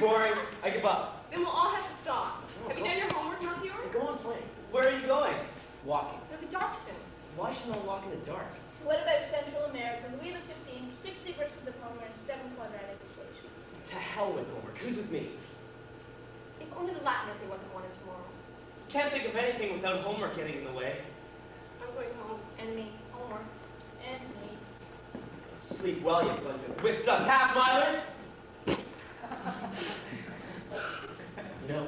boring. I give up. Then we'll all have to stop. Have you done your homework, Melchior? Go on playing. Where are you going? Walking. Look at Darkston. Why should I walk in the dark? What about Central America? Louis XV, 60 versus the Palmer, and 7 quadratic equations. To hell with homework. Who's with me? If only the Latin essay wasn't wanted tomorrow. Can't think of anything without homework getting in the way. I'm going home. And me. Homework. And me. Sleep well, you bunch of whip-sucked half-milers! You know,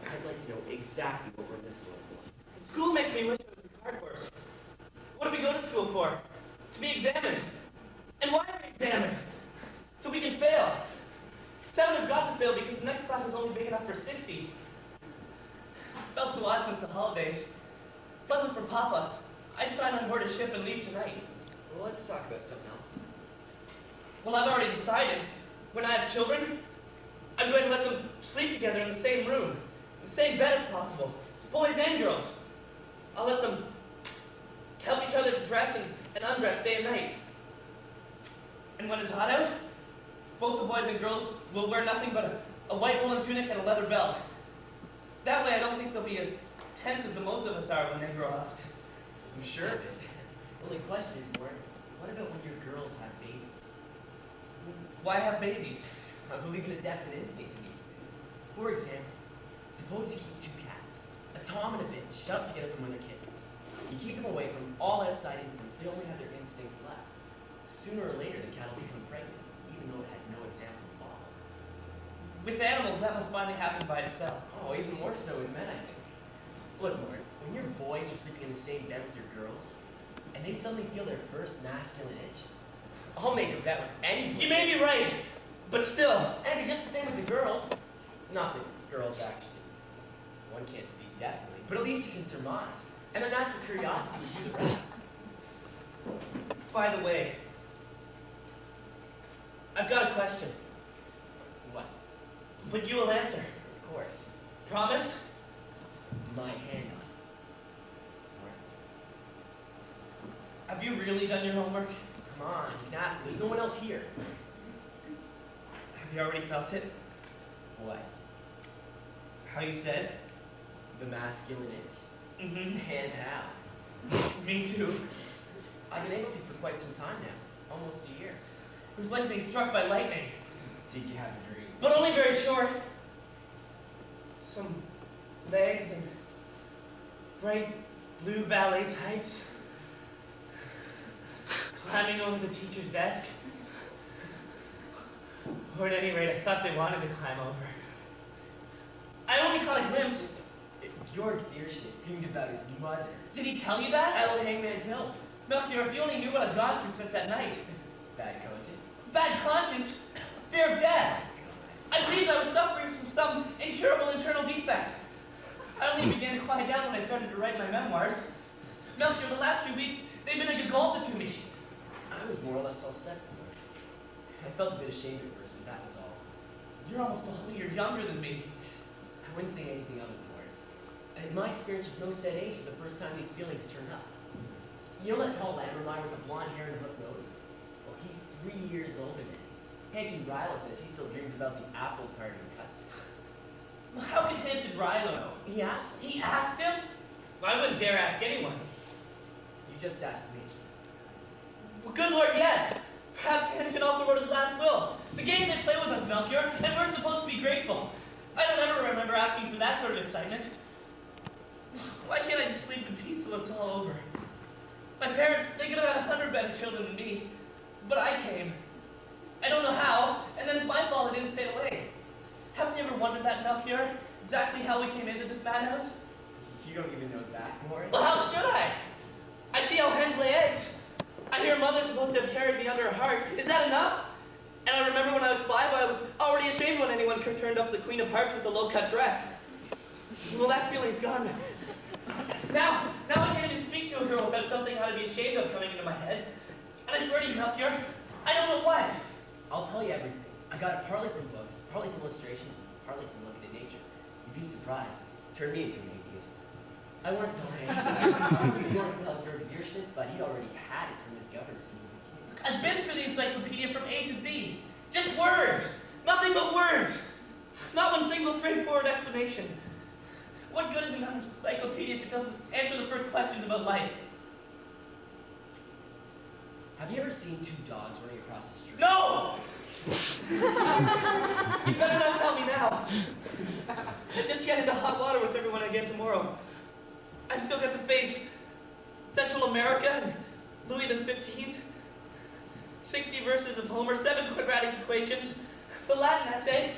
I'd like to know exactly what we're in this world for. School makes me wish it was a card course. What do we go to school for? To be examined. And why are we examined? So we can fail. 7 have got to fail because the next class is only big enough for 60. Felt so odd since the holidays. If it wasn't for Papa, I'd sign on board a ship and leave tonight. Well, let's talk about something else. Well, I've already decided. When I have children, I'm going to let them sleep together in the same room, in the same bed if possible, boys and girls. I'll let them help each other to dress and undress day and night. And when it's hot out, both the boys and girls will wear nothing but a white woolen tunic and a leather belt. That way I don't think they'll be as tense as the most of us are when they grow up. I'm sure of it. The only question is, Lawrence, what about when your girls have babies? Why have babies? I believe in a definite instinct in these things. For example, suppose you keep 2 cats, a Tom and a bitch, shoved together from when they're kittens. You keep them away from all outside influence, they only have their instincts left. Sooner or later, the cat will become pregnant, even though it had no example of father. With animals, that must finally happen by itself. Oh, even more so with men, I think. Look, Lawrence, when your boys are sleeping in the same bed with your girls, and they suddenly feel their first masculine itch, I'll make a bet with anybody. You may be right, but still. And it'd be just the same with the girls. Not that girls actually. One can't speak definitely, but at least you can surmise. And their natural curiosity would do the rest. By the way, I've got a question. What? But you will answer. Of course. Promise? My hand on it. Lawrence. Have you really done your homework? Come on, you can ask. There's no one else here. Have you already felt it? What? How you said? The masculine itch. Mm-hmm. And how? Me too. I've been able to for quite some time now. Almost a year. It was like being struck by lightning. Did you have a dream? But only very short. Some legs and bright blue ballet tights. Climbing over the teacher's desk. Or at any rate, I thought they wanted to climb over. I only caught a glimpse. George Zierschnitz dreamed about his mother. Did he tell you that? Out on Hangman's Hill. Melchior, if you only knew what I've gone through since that night. Bad conscience. Bad conscience, fear of death. I believed I was suffering from some incurable internal defect. I only began to quiet down when I started to write my memoirs. Melchior, the last few weeks, they've been a Gagolda to me. I was more or less all set for it. I felt a bit ashamed at first, but that was all. You're almost a whole year younger than me. I wouldn't think anything of it, Lawrence. In my experience, there's no set age for the first time these feelings turn up. You know that tall Lammermeyer with the blonde hair and hook nose? Well, he's 3 years older than me. Hanchin Rilo says he still dreams about the apple tart and custard. Well, how could Hanchin Rilo know? He asked him. He asked him? Well, I wouldn't dare ask anyone. You just asked me. Well, good Lord, yes. Perhaps Hanchin also wrote his last will. The games they play with us, Melchior, and we're supposed to be grateful. I don't ever remember asking for that sort of excitement. Why can't I just sleep in peace till it's all over? My parents, they could have had 100 better children than me. But I came. I don't know how, and then it's my fault I didn't stay away. Haven't you ever wondered that, Melchior? Exactly how we came into this madhouse? You don't even know that, Lawrence. Well, how should I? I see how hens lay eggs. I hear a mother's supposed to have carried me under her heart. Is that enough? And I remember when I was 5, I was already ashamed when anyone turned up the Queen of Hearts with the low-cut dress. Well, that feeling's gone. Now I can't even speak to a girl without something I ought to be ashamed of coming into my head. And I swear to you, Melchior, I don't know what. I'll tell you everything. I got it partly from books, partly from illustrations, and partly from looking at nature. You'd be surprised. Turned me into an atheist. I wanted to tell Hank. You wanted to tell George Zierschnitz, but he'd already had it from his governess when he was a kid. I've been through the encyclopedia from A to Z. Just words. Nothing but words. Not one single straightforward explanation. What good is an encyclopedia if it doesn't answer the first questions about life? Have you ever seen two dogs running across the street? No! You better not tell me now. Just get into hot water with everyone again tomorrow. I still got to face Central America and Louis the 15th, 60 verses of Homer, 7 quadratic equations, the Latin essay.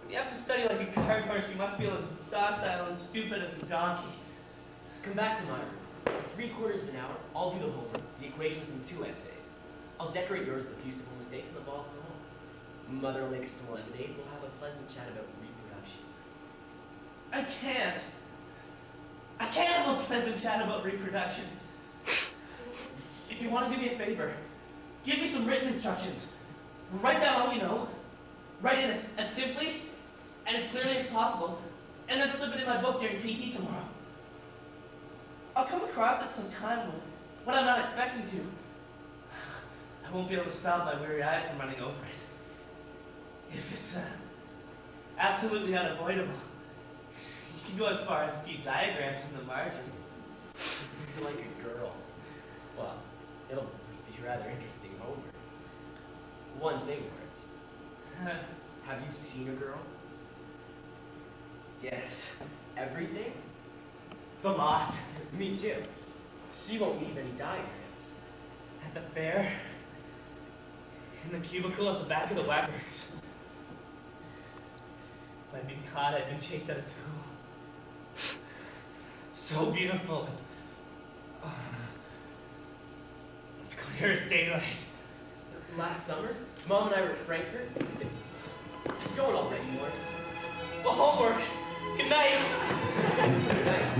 You have to study like a card horse. You must feel as docile and stupid as a donkey. Come back to my room. In 3/4 of an hour, I'll do the homework, the equations, and 2 essays. I'll decorate yours with a few simple mistakes and the balls in the hole. Mother will make us some lemonade. We'll have a pleasant chat about reproduction. I can't. I can't have a pleasant chat about reproduction. If you want to do me a favor, give me some written instructions. Write down all you know. Write it as simply and as clearly as possible, and then slip it in my book during PT tomorrow. I'll come across it sometime when I'm not expecting to. I won't be able to stop my weary eyes from running over it. If it's absolutely unavoidable, you can go as far as a few diagrams in the margin. You're like a girl. Well, it'll be rather interesting homework. One thing, Moritz. Have you seen a girl? Yes. Everything? The lot. Me too. So you won't need any diagrams. At the fair. In the cubicle at the back of the wax. If I'd been caught, I'd been chased out of school. So beautiful. As clear as daylight. Last summer, Mom and I were at Frankfurt. Going already, Moritz. Well, homework. Good night. Good night.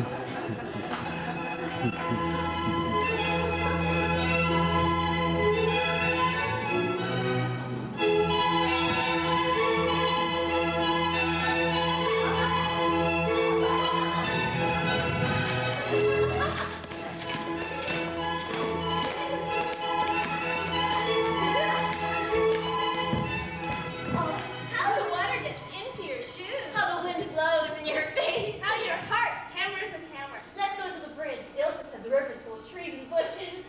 How the water gets into your shoes. How the wind blows in your face. How your heart hammers and hammers. Let's go to the bridge. Ilsa said the river's full of trees and bushes.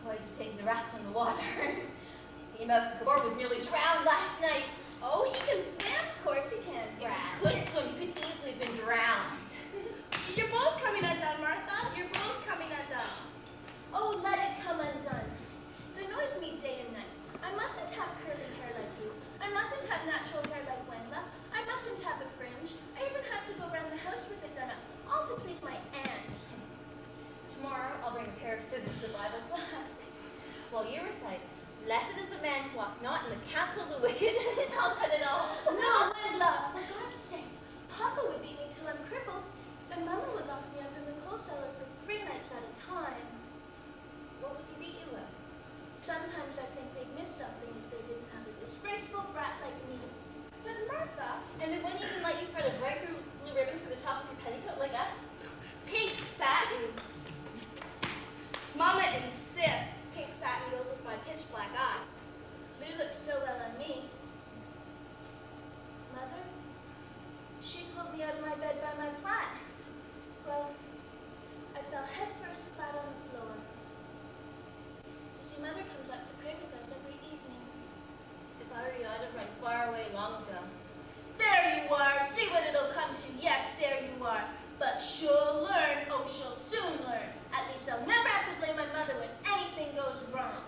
Boys are taking the raft on the water. You see him out the board was nearly drowned last night. Oh, he can swim? Of course he can, If Brad. he couldn't swim, he could easily have been drowned. Your bowl's coming undone, Martha. Your bowl's coming undone. Oh, let it come undone. It annoys me day and night. I mustn't have curly hair like you. I mustn't have natural hair like Wendla. I mustn't have a fringe. I even have to go around the house with it done up, all to please my aunt. Tomorrow, I'll bring a pair of scissors to Bible class. While you recite, "Blessed is the man who walks not in the counsel of the wicked," I'll cut it all. No, Wendla, for God's sake. Papa would beat me till I'm crippled, and Mama would lock me up in the coal cellar for 3 nights at a time. What would he beat you with? Sometimes I think they'd miss something if they didn't have a disgraceful brat like me. But Martha, And they wouldn't even let you throw the bright blue ribbon through the top of your petticoat like us? pink satin. Mama insists pink satin goes with my pitch black eyes. Blue looks so well on me. Mother, she pulled me out of my bed by my plaid. Well, I fell headfirst flat on the floor. You see, Mother comes up to pray with us every evening. If I were you, I'd have run far away long ago. There you are. See what it'll come to. Yes, there you are. But she'll learn. Oh, she'll soon learn. At least I'll never have to blame my mother when anything goes wrong.